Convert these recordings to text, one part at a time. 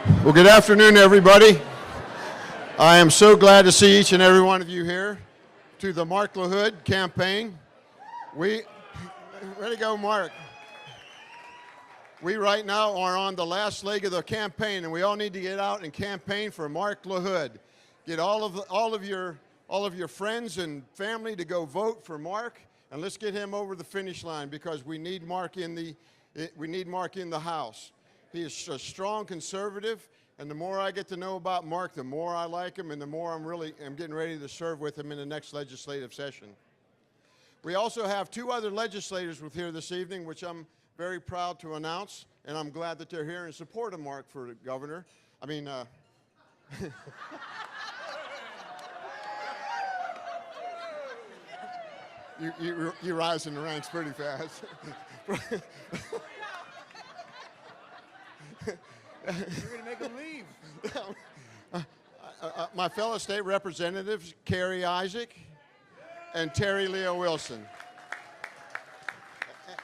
Well, good afternoon, everybody. I am so glad to see each and every one of you here to the Marc LaHood campaign. Ready to go, Mark. We right now are on the last leg of the campaign, and we all need to get out and campaign for Marc LaHood. Get all of your friends and family to go vote for Mark, and let's get him over the finish line because we need Mark in the House. He is a strong conservative, and the more I get to know about Mark, the more I like him, and the more I'm getting ready to serve with him in the next legislative session. We also have two other legislators with here this evening, which I'm very proud to announce, and I'm glad that they're here in support of Mark for governor. You rise in the ranks pretty fast. You're going to make them leave. My fellow state representatives, Carrie Isaac and Terry Leo Wilson.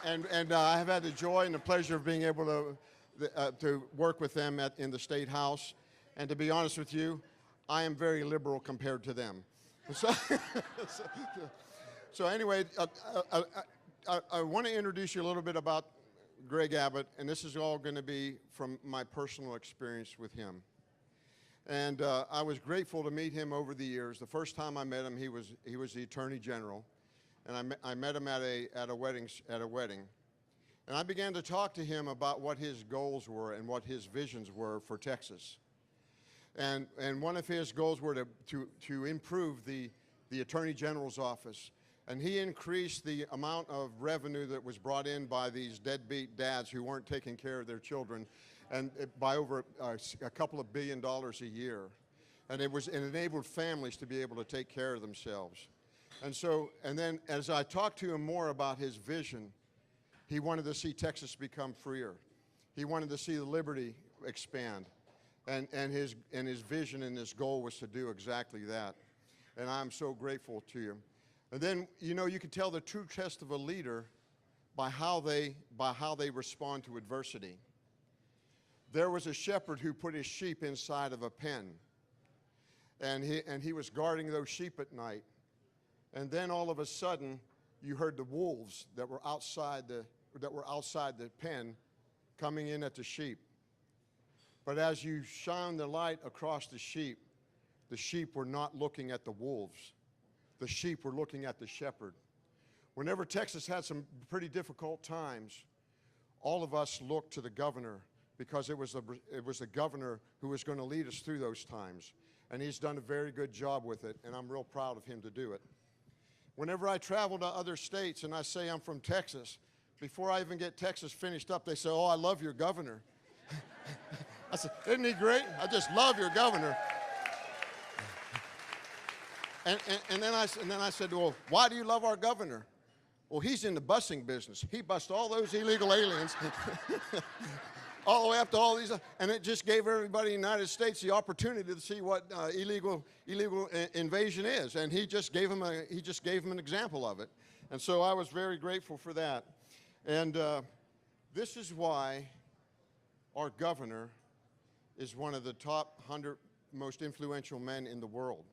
And I have had the joy and the pleasure of being able to work with them in the State House. And to be honest with you, I am very liberal compared to them. So anyway, I want to introduce you a little bit about Greg Abbott, and this is all going to be from my personal experience with him. And I was grateful to meet him over the years. The first time I met him, he was the Attorney General, and I met him at a wedding. And I began to talk to him about what his goals were and what his visions were for Texas. And one of his goals were to improve the Attorney General's office. And he increased the amount of revenue that was brought in by these deadbeat dads who weren't taking care of their children, and by over a couple of $1 billion a year. And it enabled families to be able to take care of themselves. And then as I talked to him more about his vision, he wanted to see Texas become freer. He wanted to see the liberty expand. And his vision and his goal was to do exactly that. And I'm so grateful to you. And then, you can tell the true test of a leader by how they respond to adversity. There was a shepherd who put his sheep inside of a pen, and he was guarding those sheep at night. And then all of a sudden, you heard the wolves that were outside the pen coming in at the sheep. But as you shine the light across the sheep were not looking at the wolves. The sheep were looking at the shepherd. Whenever Texas had some pretty difficult times, all of us looked to the governor because it was the governor who was going to lead us through those times. And he's done a very good job with it, and I'm real proud of him to do it. Whenever I travel to other states and I say I'm from Texas, before I even get Texas finished up, they say, "Oh, I love your governor." I said, "Isn't he great? I just love your governor." And then I said, "Well, why do you love our governor?" "Well, he's in the busing business. He busts all those illegal aliens all the way up to all these." And it just gave everybody in the United States the opportunity to see what illegal invasion is. And he just gave them an example of it. And so I was very grateful for that. And this is why our governor is one of the top 100 most influential men in the world.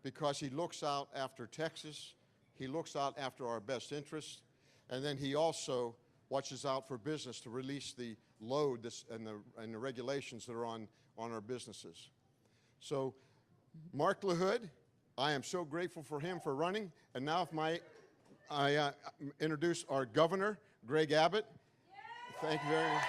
Because he looks out after Texas, he looks out after our best interests, and then he also watches out for business to release the load and the regulations that are on our businesses. So, Marc LaHood, I am so grateful for him for running, and now if I introduce our governor, Greg Abbott. Thank you very much.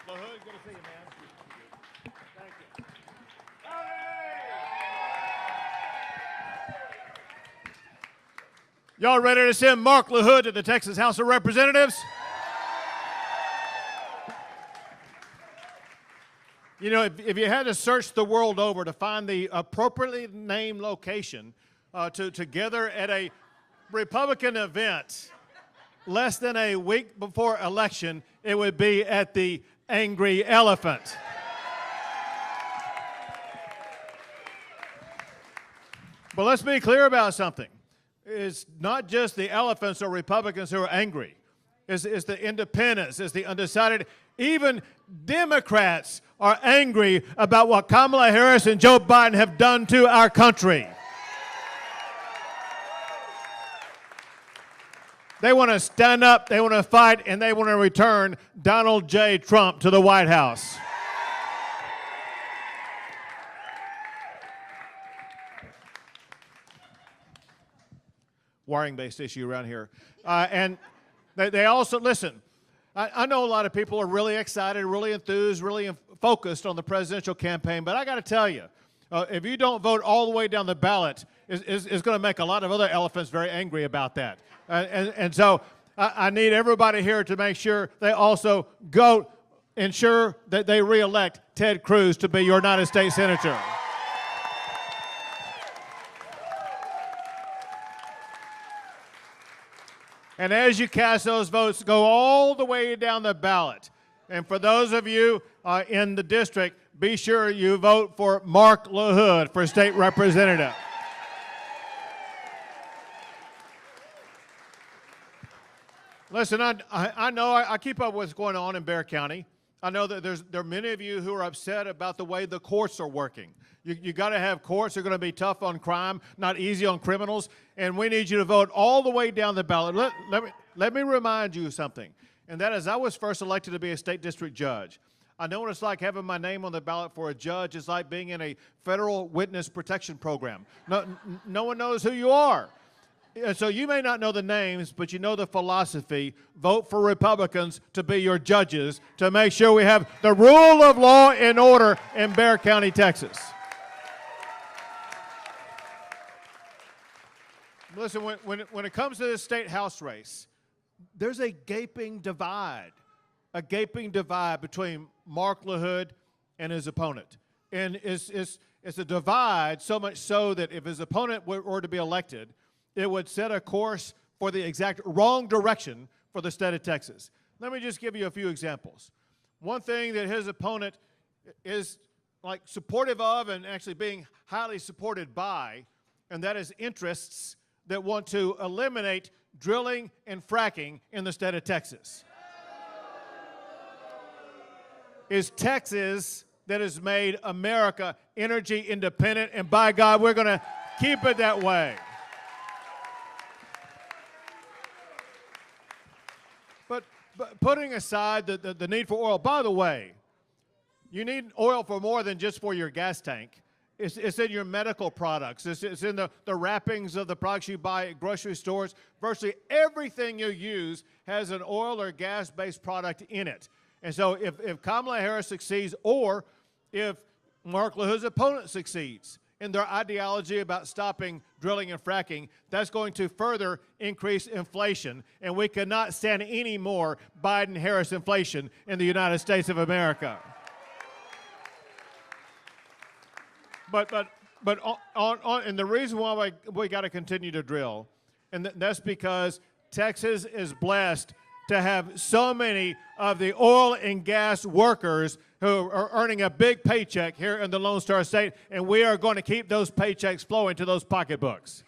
LaHood, good to see you, man. Thank you. Y'all ready to send Marc LaHood to the Texas House of Representatives? You know, if you had to search the world over to find the appropriately named location to gather at a Republican event less than a week before election, it would be at the Angry Elephant. But let's be clear about something. It's not just the elephants or Republicans who are angry. It's the independents, it's the undecided. Even Democrats are angry about what Kamala Harris and Joe Biden have done to our country. They want to stand up, they want to fight, and they want to return Donald J. Trump to the White House. Wiring-based issue around here. And they also, listen, I know a lot of people are really excited, really enthused, really focused on the presidential campaign, but I got to tell you, if you don't vote all the way down the ballot, it's going to make a lot of other elephants very angry about that. And so I need everybody here to make sure they also ensure that they re-elect Ted Cruz to be your United States Senator. And as you cast those votes, go all the way down the ballot. And for those of you in the district, be sure you vote for Marc LaHood for state representative. Listen, I know I keep up with what's going on in Bexar County. I know that there are many of you who are upset about the way the courts are working. You got to have courts that are going to be tough on crime, not easy on criminals, and we need you to vote all the way down the ballot. Let me remind you of something, and that is I was first elected to be a state district judge. I know what it's like having my name on the ballot for a judge. It's like being in a federal witness protection program. No one knows who you are. So you may not know the names, but you know the philosophy. Vote for Republicans to be your judges to make sure we have the rule of law and order in Bexar County, Texas. Listen, when it comes to this state house race, there's a gaping divide between Marc LaHood and his opponent. And it's a divide so much so that if his opponent were to be elected, it would set a course for the exact wrong direction for the state of Texas. Let me just give you a few examples. One thing that his opponent is like supportive of and actually being highly supported by, and that is interests that want to eliminate drilling and fracking in the state of Texas. Is Texas that has made America energy independent, and by God, we're going to keep it that way. But putting aside the need for oil, by the way, you need oil for more than just for your gas tank. It's in your medical products. It's in the wrappings of the products you buy at grocery stores. Virtually everything you use has an oil or gas-based product in it. And so if Kamala Harris succeeds, or if Marc LaHood's opponent succeeds in their ideology about stopping drilling and fracking, that's going to further increase inflation. And we cannot stand any more Biden-Harris inflation in the United States of America. But and the reason why we got to continue to drill, and that's because Texas is blessed to have so many of the oil and gas workers who are earning a big paycheck here in the Lone Star State, and we are going to keep those paychecks flowing to those pocketbooks.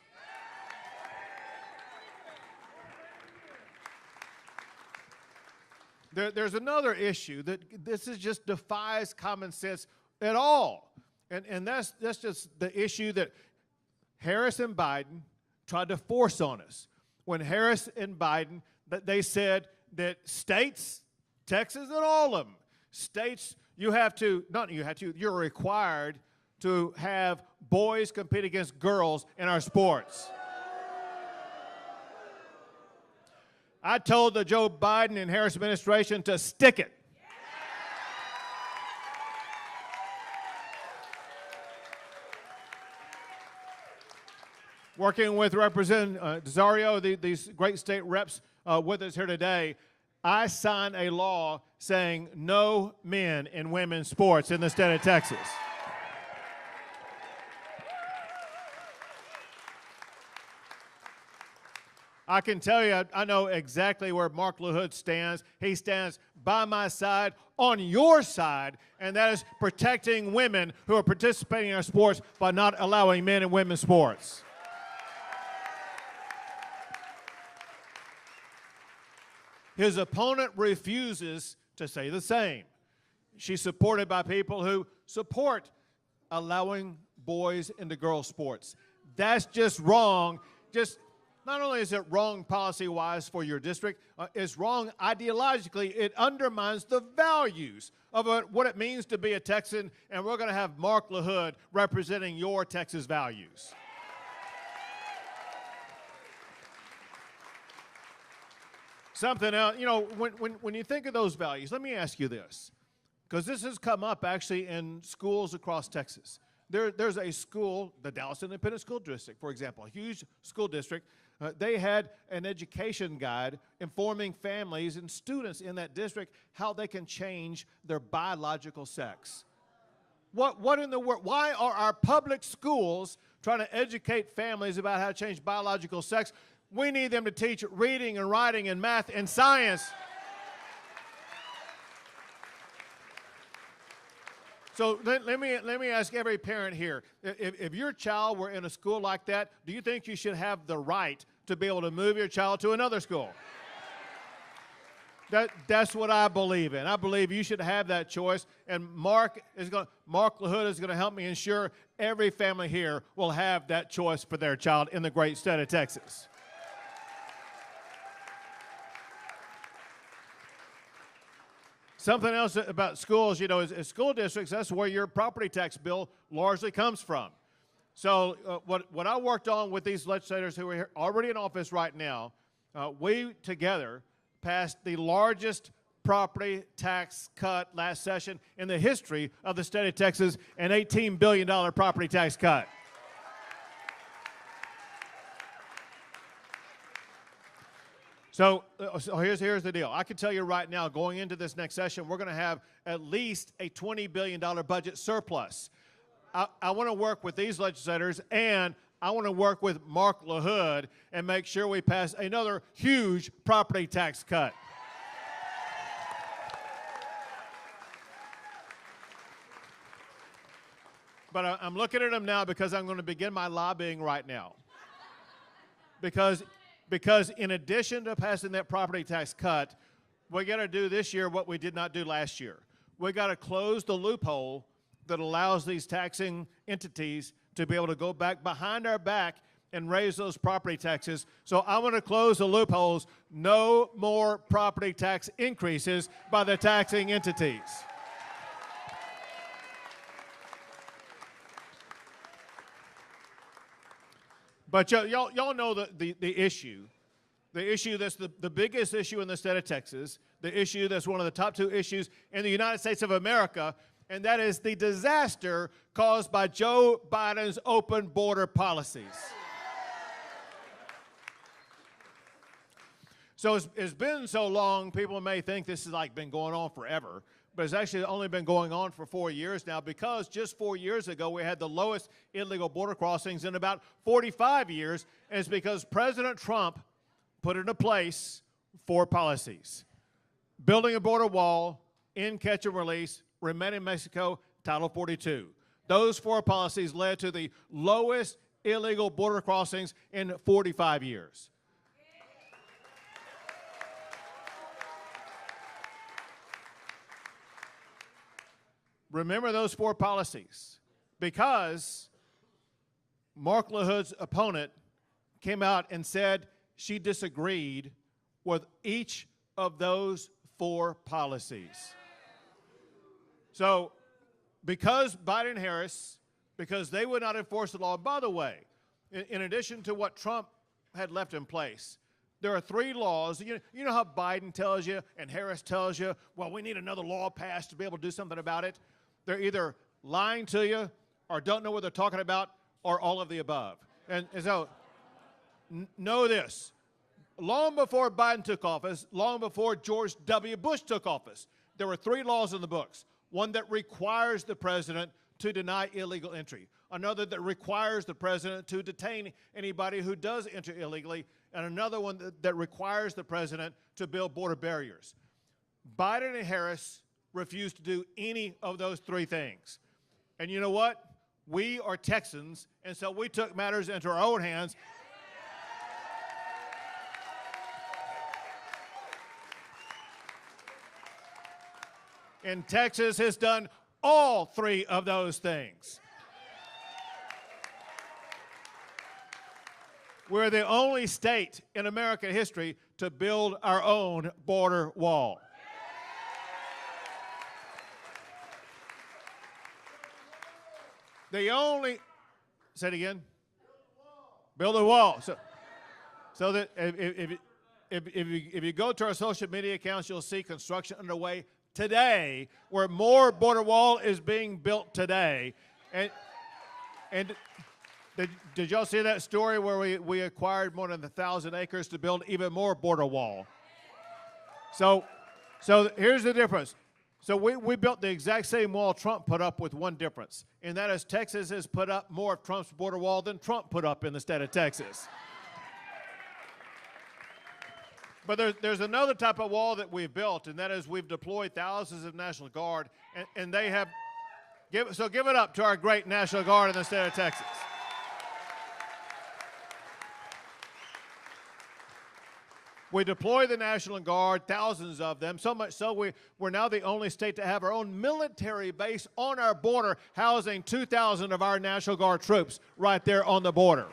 There's another issue that this is just defies common sense at all. And that's just the issue that Harris and Biden tried to force on us. When Harris and Biden, they said that states, Texas and all of them, states, you're required to have boys compete against girls in our sports. I told the Joe Biden and Harris administration to stick it. Working with Representative Desario, these great state reps with us here today, I signed a law saying no men in women's sports in the state of Texas. I can tell you, I know exactly where Marc LaHood stands. He stands by my side, on your side, and that is protecting women who are participating in our sports by not allowing men and women's sports. His opponent refuses to say the same. She's supported by people who support allowing boys into girls' sports. That's just wrong. Not only is it wrong policy-wise for your district, it's wrong ideologically. It undermines the values of what it means to be a Texan, and we're going to have Marc LaHood representing your Texas values. Something else, you know, when you think of those values, let me ask you this, because this has come up actually in schools across Texas. There's a school, the Dallas Independent School District, for example, a huge school district. They had an education guide informing families and students in that district how they can change their biological sex. What in the world? Why are our public schools trying to educate families about how to change biological sex? We need them to teach reading and writing and math and science. So let me ask every parent here, if your child were in a school like that, do you think you should have the right to be able to move your child to another school? That's what I believe in. I believe you should have that choice, and Marc LaHood is going to help me ensure every family here will have that choice for their child in the great state of Texas. Something else about schools, you know, is school districts, that's where your property tax bill largely comes from. So what I worked on with these legislators who are already in office right now, we together passed the largest property tax cut last session in the history of the state of Texas, an $18 billion property tax cut. So here's the deal. I can tell you right now, going into this next session, we're going to have at least a $20 billion budget surplus. I want to work with these legislators, and I want to work with Marc LaHood and make sure we pass another huge property tax cut. But I'm looking at them now because I'm going to begin my lobbying right now. Because in addition to passing that property tax cut, we got to do this year what we did not do last year. We got to close the loophole that allows these taxing entities to be able to go back behind our back and raise those property taxes. So I want to close the loopholes. No more property tax increases by the taxing entities. But y'all know the issue. The issue that's the biggest issue in the state of Texas, the issue that's one of the top two issues in the United States of America, and that is the disaster caused by Joe Biden's open border policies. So it's been so long, people may think this has like been going on forever, but it's actually only been going on for 4 years now, because just 4 years ago we had the lowest illegal border crossings in about 45 years, and it's because President Trump put into place 4 policies: building a border wall, end, catch, and release, remain in Mexico, Title 42. Those 4 policies led to the lowest illegal border crossings in 45 years. Remember those 4 policies, because Marc LaHood's opponent came out and said she disagreed with each of those 4 policies. So because Biden and Harris, because they would not enforce the law, by the way, in addition to what Trump had left in place, there are 3 laws. You know how Biden tells you and Harris tells you, well, we need another law passed to be able to do something about it? They're either lying to you or don't know what they're talking about, or all of the above. And so know this. Long before Biden took office, long before George W. Bush took office, there were 3 laws in the books. One that requires the president to deny illegal entry. another that requires the president to detain anybody who does enter illegally, and another one that requires the president to build border barriers. Biden and Harris refused to do any of those three things. And you know what? We are Texans, and so we took matters into our own hands. And Texas has done all three of those things. We're the only state in American history to build our own border wall. The only, say it again. Build a wall. So that if you go to our social media accounts, you'll see construction underway today, where more border wall is being built today. And did y'all see that story where we acquired more than 1,000 acres to build even more border wall? So here's the difference. So we built the exact same wall Trump put up, with one difference, and that is Texas has put up more of Trump's border wall than Trump put up in the state of Texas. But there's another type of wall that we've built, and that is we've deployed thousands of National Guard, and they have, give it up to our great National Guard in the state of Texas. We deploy the National Guard, thousands of them, so much so we're now the only state to have our own military base on our border, housing 2,000 of our National Guard troops right there on the border.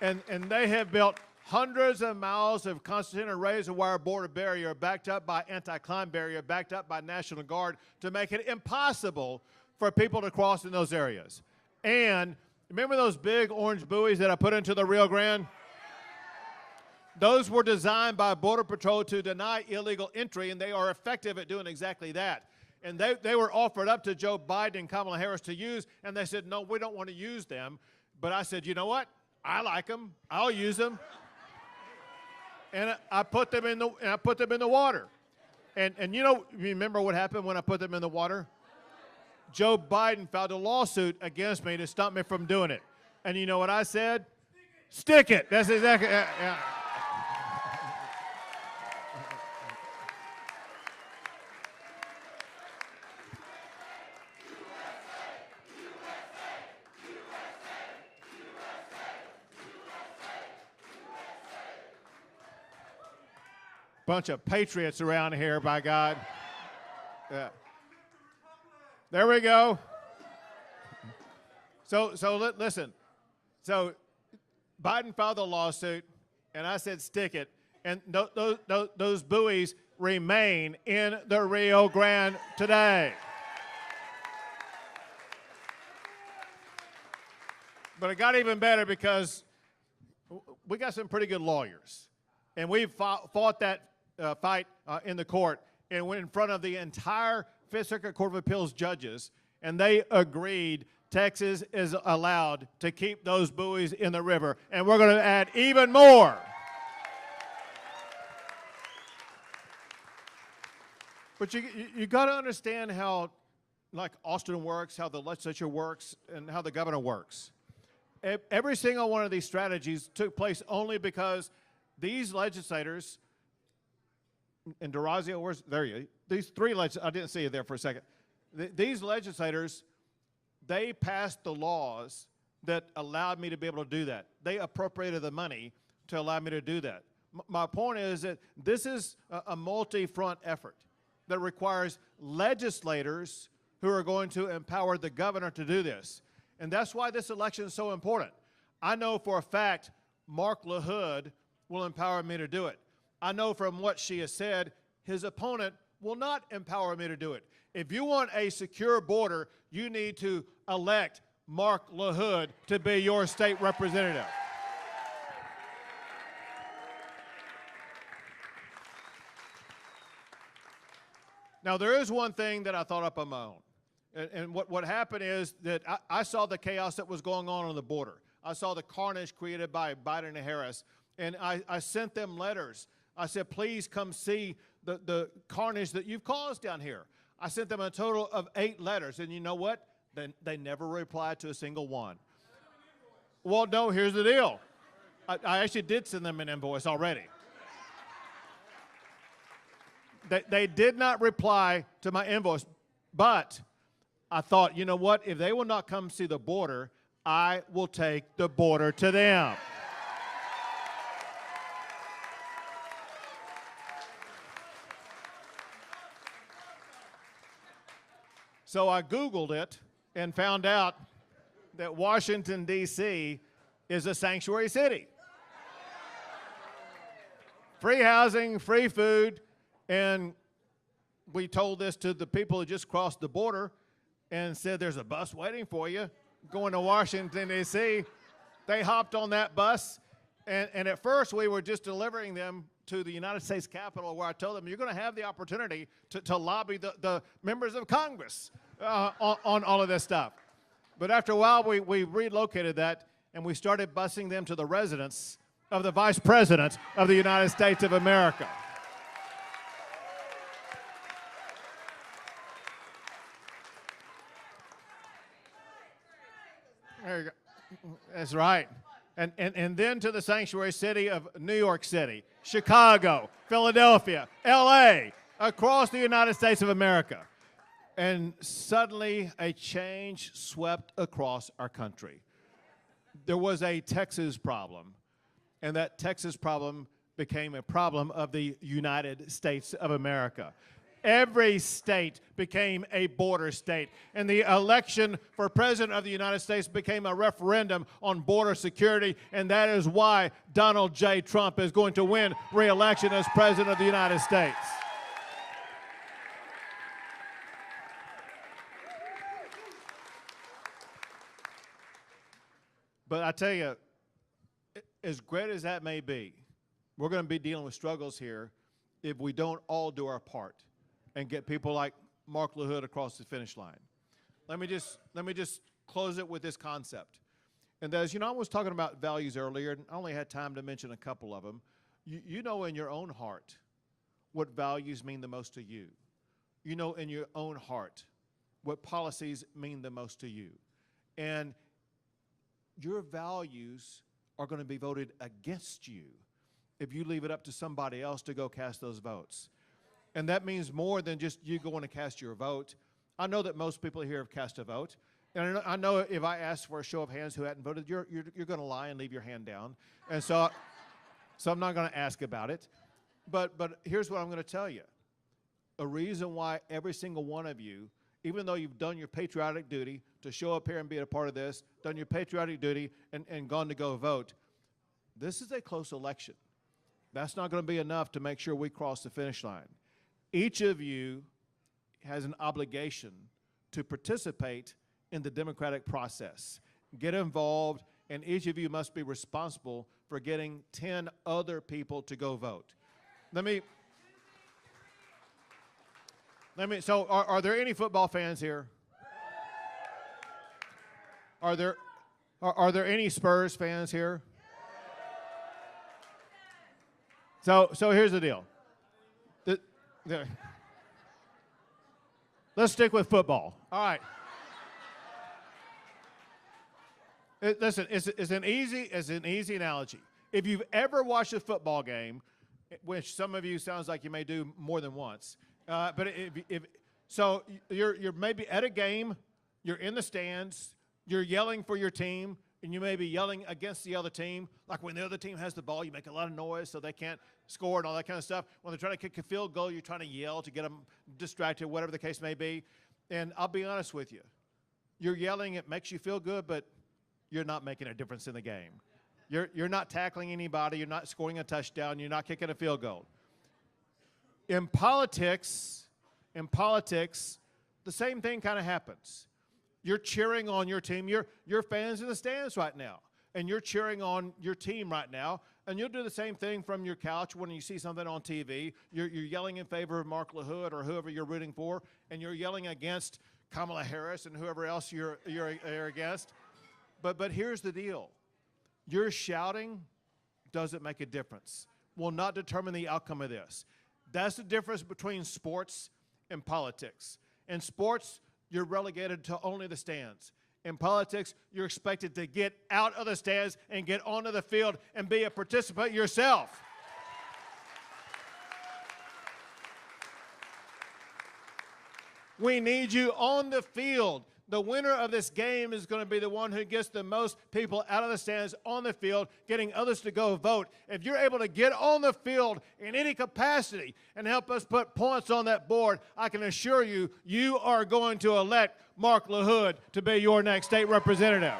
And they have built hundreds of miles of concertina razor wire border barrier, backed up by anti-climb barrier, backed up by National Guard, to make it impossible for people to cross in those areas. And remember those big orange buoys that I put into the Rio Grande? Those were designed by Border Patrol to deny illegal entry, and they are effective at doing exactly that. And they were offered up to Joe Biden and Kamala Harris to use, and they said, no, we don't want to use them. But I said, you know what? I like them. I'll use them. And I put them in the water. And you remember what happened when I put them in the water? Joe Biden filed a lawsuit against me to stop me from doing it. And you know what I said? Stick it. That's exactly, yeah. Bunch of patriots around here, by God. Yeah. There we go. So listen. So Biden filed a lawsuit, and I said stick it. And those buoys remain in the Rio Grande today. But it got even better because we got some pretty good lawyers. And we fought that fight in the court, and went in front of the entire Fifth Circuit Court of Appeals judges, and they agreed Texas is allowed to keep those buoys in the river, and we're going to add even more. But you got to understand how, like, Austin works, how the legislature works, and how the governor works. Every single one of these strategies took place only because these legislators, and Durazio, where's, there you, these three legislators, I didn't see you there for a second. These legislators, they passed the laws that allowed me to be able to do that. They appropriated the money to allow me to do that. My point is that this is a multi-front effort that requires legislators who are going to empower the governor to do this. And that's why this election is so important. I know for a fact Marc LaHood will empower me to do it. I know from what she has said, his opponent will not empower me to do it. If you want a secure border, you need to elect Marc LaHood to be your state representative. Now, there is one thing that I thought up on my own. And what happened is that I saw the chaos that was going on the border. I saw the carnage created by Biden and Harris. And I sent them letters. I said, please come see the carnage that you've caused down here. I sent them a total of 8 letters, and you know what? They never replied to a single one. Well, no, here's the deal. I actually did send them an invoice already. They did not reply to my invoice, but I thought, you know what? If they will not come see the border, I will take the border to them. So I Googled it and found out that Washington, D.C. is a sanctuary city. Free housing, free food, and we told this to the people who just crossed the border and said, there's a bus waiting for you going to Washington, D.C. They hopped on that bus, and at first we were just delivering them to the United States Capitol, where I told them, you're going to have the opportunity to lobby the members of Congress on all of this stuff. But after a while, we relocated that, and we started busing them to the residence of the Vice President of the United States of America. There you go. That's right. And then to the sanctuary city of New York City, Chicago, Philadelphia, L.A., across the United States of America. And suddenly a change swept across our country. There was a Texas problem, and that Texas problem became a problem of the United States of America. Every state became a border state, and the election for President of the United States became a referendum on border security, and that is why Donald J. Trump is going to win re-election as President of the United States. But I tell you, as great as that may be, we're going to be dealing with struggles here if we don't all do our part and get people like Marc LaHood across the finish line. Let me just close it with this concept. And that is, I was talking about values earlier, and I only had time to mention a couple of them. You know in your own heart what values mean the most to you. You know in your own heart what policies mean the most to you. And your values are going to be voted against you if you leave it up to somebody else to go cast those votes. And that means more than just you going to cast your vote. I know that most people here have cast a vote. And I know if I asked for a show of hands who hadn't voted, you're going to lie and leave your hand down. And so I'm not going to ask about it. But here's what I'm going to tell you. A reason why every single one of you, even though you've done your patriotic duty to show up here and be a part of this, done your patriotic duty and gone to go vote, this is a close election. That's not going to be enough to make sure we cross the finish line. Each of you has an obligation to participate in the democratic process. Get involved, and each of you must be responsible for getting 10 other people to go vote. So are there any football fans here? Are there any Spurs fans here? So here's the deal. Let's stick with football. All right. Listen, it's an easy analogy. If you've ever watched a football game, which some of you sounds like you may do more than once, but so you're maybe at a game, you're in the stands, you're yelling for your team, and you may be yelling against the other team. Like when the other team has the ball, you make a lot of noise so they can't score and all that kind of stuff. When they're trying to kick a field goal, you're trying to yell to get them distracted, whatever the case may be. And I'll be honest with you. You're yelling, it makes you feel good, but you're not making a difference in the game. You're not tackling anybody. You're not scoring a touchdown. You're not kicking a field goal. In politics, the same thing kind of happens. You're cheering on your team. You're fans in the stands right now, and you're cheering on your team right now. And you'll do the same thing from your couch when you see something on TV. You're yelling in favor of Marc LaHood or whoever you're rooting for, and you're yelling against Kamala Harris and whoever else you're against. But here's the deal. Your shouting doesn't make a difference. Will not determine the outcome of this. That's the difference between sports and politics. In sports, you're relegated to only the stands. In politics, you're expected to get out of the stands and get onto the field and be a participant yourself. We need you on the field. The winner of this game is going to be the one who gets the most people out of the stands on the field, getting others to go vote. If you're able to get on the field in any capacity and help us put points on that board, I can assure you, you are going to elect Marc LaHood to be your next state representative.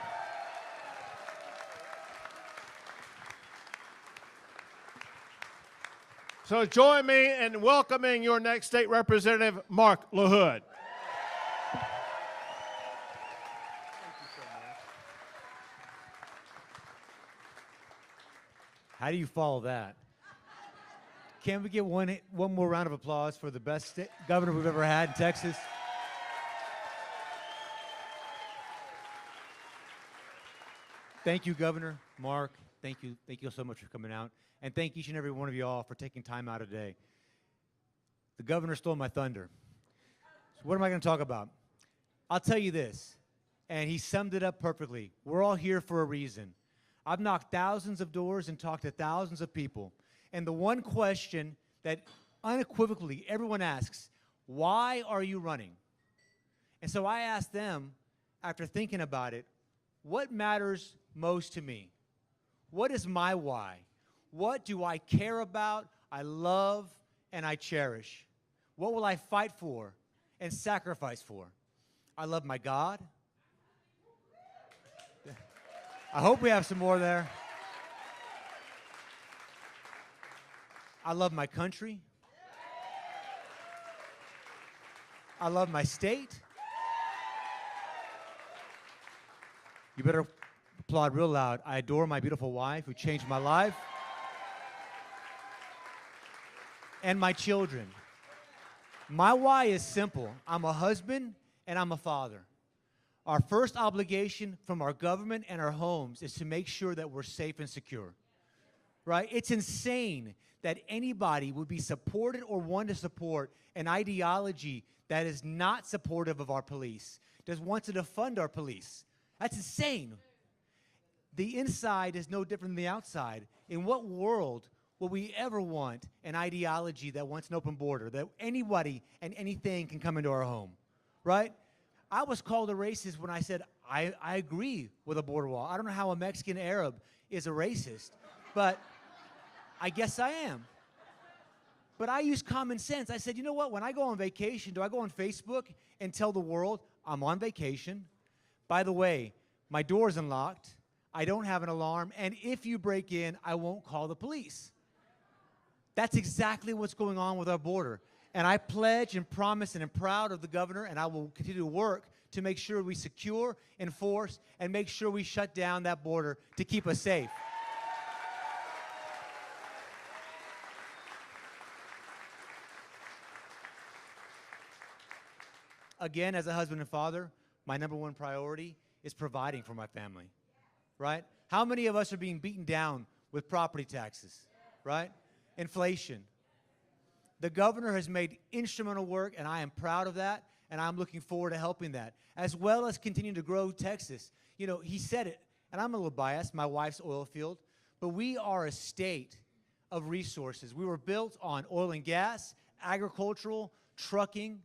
So join me in welcoming your next state representative, Marc LaHood. How do you follow that? Can we get one more round of applause for the best governor we've ever had in Texas? Thank you, Governor. Marc, thank you so much for coming out. And thank each and every one of you all for taking time out today. The governor stole my thunder. So what am I going to talk about? I'll tell you this, and he summed it up perfectly. We're all here for a reason. I've knocked thousands of doors and talked to thousands of people. And the one question that unequivocally everyone asks, why are you running? And so I asked them, after thinking about it, what matters most to me? What is my why? What do I care about, I love, and I cherish? What will I fight for and sacrifice for? I love my God. I hope we have some more there. I love my country. I love my state. You better applaud real loud. I adore my beautiful wife who changed my life. And my children. My why is simple. I'm a husband and I'm a father. Our first obligation from our government and our homes is to make sure that we're safe and secure, right? It's insane that anybody would be supported or want to support an ideology that is not supportive of our police, that wants to defund our police. That's insane. The inside is no different than the outside. In what world would we ever want an ideology that wants an open border, that anybody and anything can come into our home, right? I was called a racist when I said I agree with a border wall. I don't know how a Mexican Arab is a racist, but I guess I am. But I use common sense. I said, you know what? When I go on vacation, do I go on Facebook and tell the world I'm on vacation? By the way, my door's unlocked. I don't have an alarm. And if you break in, I won't call the police. That's exactly what's going on with our border. And I pledge and promise and am proud of the governor, and I will continue to work to make sure we secure, enforce, and make sure we shut down that border to keep us safe. Again, as a husband and father, my number one priority is providing for my family, right? How many of us are being beaten down with property taxes, right? Inflation. The governor has made instrumental work, and I am proud of that, and I'm looking forward to helping that, as well as continuing to grow Texas. You know, he said it, and I'm a little biased, my wife's oil field, but we are a state of resources. We were built on oil and gas, agricultural, trucking,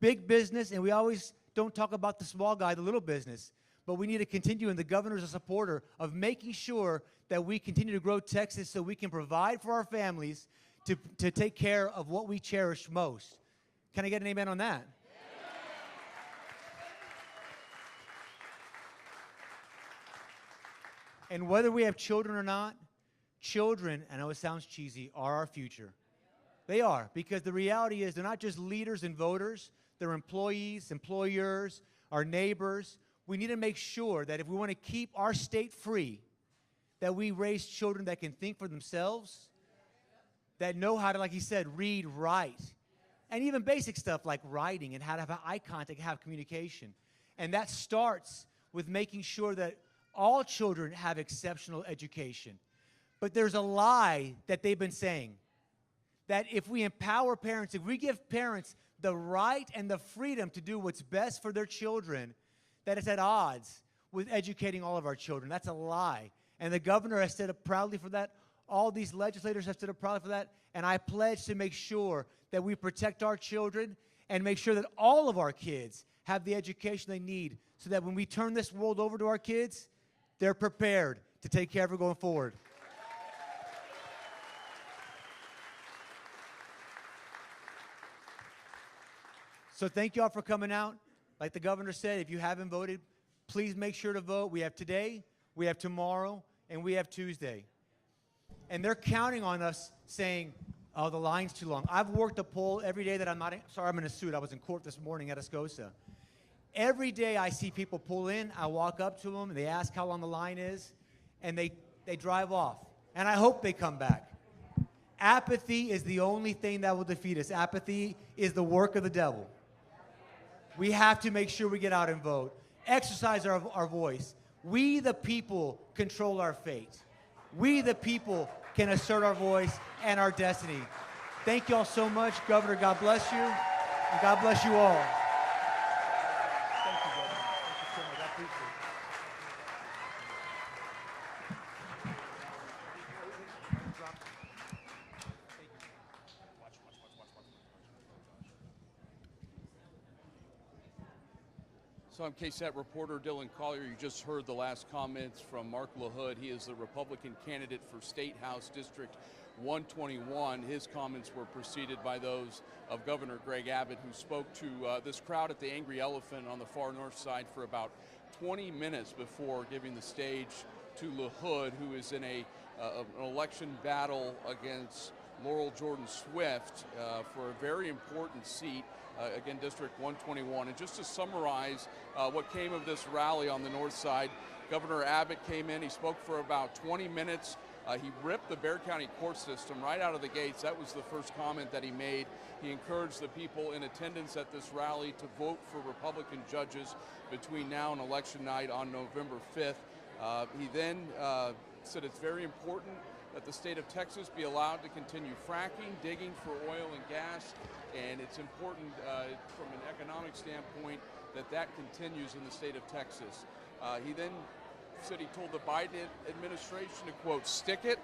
big business, and we always don't talk about the small guy, the little business, but we need to continue, and the governor's a supporter of making sure that we continue to grow Texas so we can provide for our families to take care of what we cherish most. Can I get an amen on that? And whether we have children or not, children, I know it sounds cheesy, are our future. They are, because the reality is they're not just leaders and voters, they're employees, employers, our neighbors. We need to make sure that if we want to keep our state free, that we raise children that can think for themselves, that know how to, like he said, read, write, and even basic stuff like writing and how to have eye contact, have communication. And that starts with making sure that all children have exceptional education. But there's a lie that they've been saying, that if we empower parents, if we give parents the right and the freedom to do what's best for their children, that is at odds with educating all of our children. That's a lie. And the governor has stood up proudly for that. All these legislators have stood up proudly for that. And I pledge to make sure that we protect our children and make sure that all of our kids have the education they need so that when we turn this world over to our kids, they're prepared to take care of it going forward. So thank you all for coming out. Like the governor said, if you haven't voted, please make sure to vote. We have today, we have tomorrow, and we have Tuesday. And they're counting on us saying, oh, the line's too long. I've worked a poll every day that I'm not in. Sorry, I'm in a suit. I was in court this morning at Escosa. Every day I see people pull in. I walk up to them, and they ask how long the line is, and they drive off. And I hope they come back. Apathy is the only thing that will defeat us. Apathy is the work of the devil. We have to make sure we get out and vote. Exercise our voice. We, the people, control our fate. We, the people, can assert our voice and our destiny. Thank you all so much. Governor, God bless you, and God bless you all. Thank you, Governor. Thank you so much. I appreciate it. So I'm KSAT reporter Dylan Collier. You just heard the last comments from Marc LaHood. He is the Republican candidate for State House District 121. His comments were preceded by those of Governor Greg Abbott, who spoke to this crowd at the Angry Elephant on the far north side for about 20 minutes before giving the stage to LaHood, who is in an election battle against Laurel Jordan Swift for a very important seat. Again, District 121. And just to summarize what came of this rally on the north side, Governor Abbott came in, he spoke for about 20 minutes. He ripped the Bexar County court system right out of the gates. That was the first comment that he made. He encouraged the people in attendance at this rally to vote for Republican judges between now and election night on November 5th. He then said it's very important that the state of Texas be allowed to continue fracking, digging for oil and gas, and it's important from an economic standpoint that that continues in the state of Texas. He then said he told the Biden administration to, quote, stick it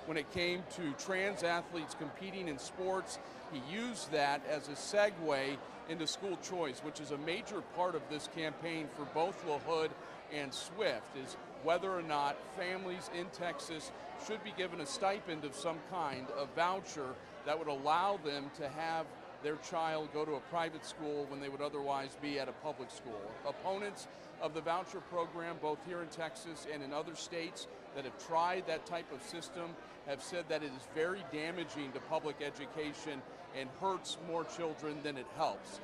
when it came to trans athletes competing in sports. He used that as a segue into school choice, which is a major part of this campaign for both LaHood and Swift, is whether or not families in Texas should be given a stipend of some kind, a voucher that would allow them to have their child go to a private school when they would otherwise be at a public school. Opponents of the voucher program, both here in Texas and in other states that have tried that type of system, have said that it is very damaging to public education and hurts more children than it helps.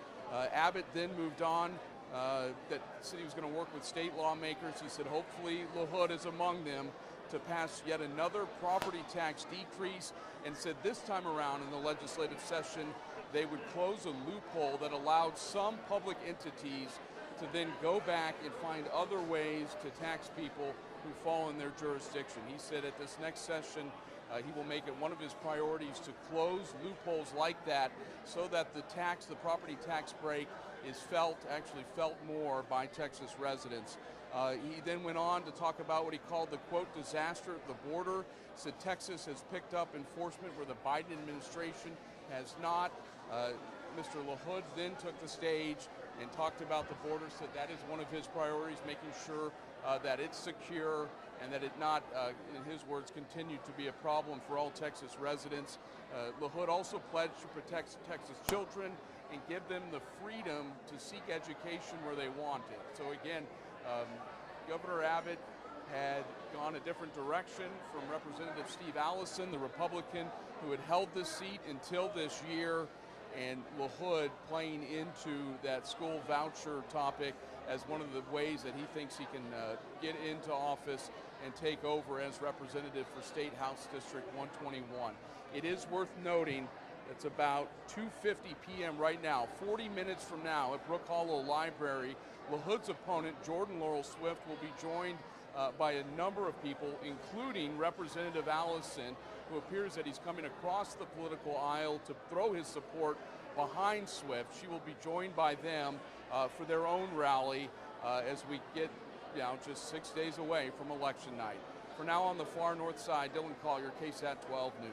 Abbott then moved on, that said he was going to work with state lawmakers. He said hopefully LaHood is among them to pass yet another property tax decrease, and said this time around in the legislative session they would close a loophole that allowed some public entities to then go back and find other ways to tax people who fall in their jurisdiction. He said at this next session he will make it one of his priorities to close loopholes like that so that the property tax break is actually felt more by Texas residents. He then went on to talk about what he called the, quote, disaster at the border. Said Texas has picked up enforcement where the Biden administration has not. Mr. LaHood then took the stage and talked about the border, said that is one of his priorities, making sure that it's secure and that it not, in his words, continue to be a problem for all Texas residents. LaHood also pledged to protect Texas children and give them the freedom to seek education where they want it. So again, Governor Abbott had gone a different direction from Representative Steve Allison, the Republican who had held this seat until this year, and LaHood playing into that school voucher topic as one of the ways that he thinks he can get into office and take over as representative for State House District 121. It is worth noting it's about 2:50 p.m. right now. 40 minutes from now at Brook Hollow Library, LaHood's opponent, Jordan Laurel Swift, will be joined by a number of people, including Representative Allison, who appears that he's coming across the political aisle to throw his support behind Swift. She will be joined by them for their own rally as we get just 6 days away from election night. For now, on the far north side, Dylan Collier, KSAT 12 News.